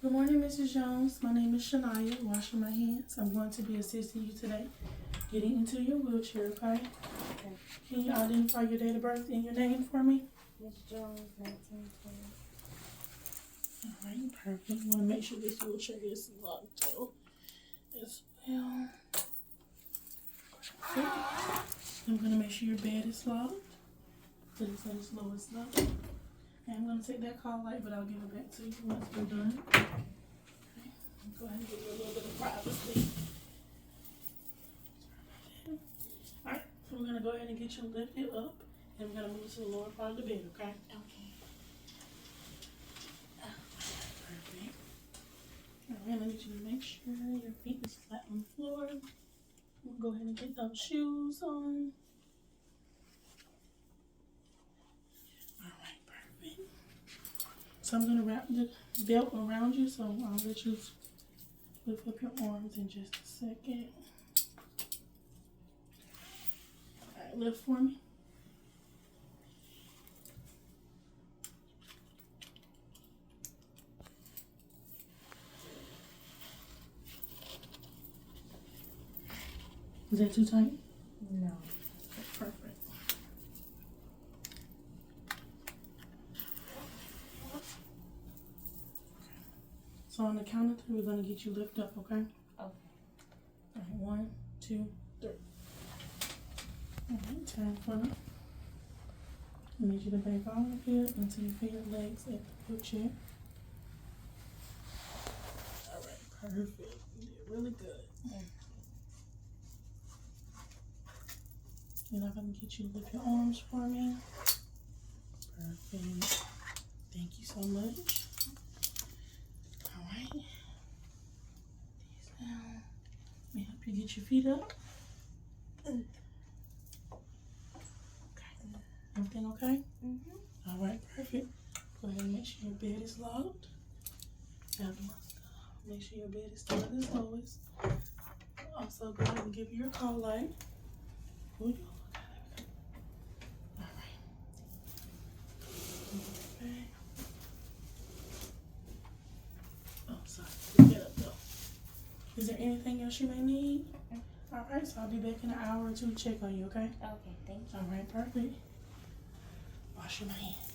Good morning, Mrs. Jones. My name is Shania. Washing my hands. I'm going to be assisting you today getting into your wheelchair, okay? Okay. Can you identify your date of birth and your name for me? Miss Jones, 1920. All right, perfect. Want to make sure this wheelchair is locked too as well. Perfect. I'm going to make sure your bed is locked. Put it on its lowest level. And I'm going to take that call light, but I'll give it back to you once we're done. Okay. Go ahead and give you a little bit of privacy. Alright, so we're going to go ahead and get you lifted up. And we're going to move to the lower part of the bed, okay? Okay. Perfect. Alright, I need you to make sure your feet is flat on the floor. We'll go ahead and get those shoes on. Alright, perfect. So I'm going to wrap the belt around you, so I'll let you lift up your arms in just a second. Alright, lift for me. Is that too tight? No. Okay, perfect. So on the count of three, we're going to get you lifted up, okay? Okay. Alright, 1, 2, 3. Alright, turn front. I need you to back all the way up until you feel your legs at the wheelchair. Alright, perfect. You did really good. And I'm going to get you to lift your arms for me. Perfect. Thank you so much. Alright. These down. Let me help you get your feet up. Okay. Everything okay? Mm-hmm. Alright, perfect. Go ahead and make sure your bed is locked. Make sure your bed is still at its lowest. Also, go ahead and give you your call light. Alright. Okay. Oh, sorry. Get up though. Is there anything else you may need? Alright, so I'll be back in an hour or two to check on you, okay? Okay, thank you. Alright, perfect. Wash your hands.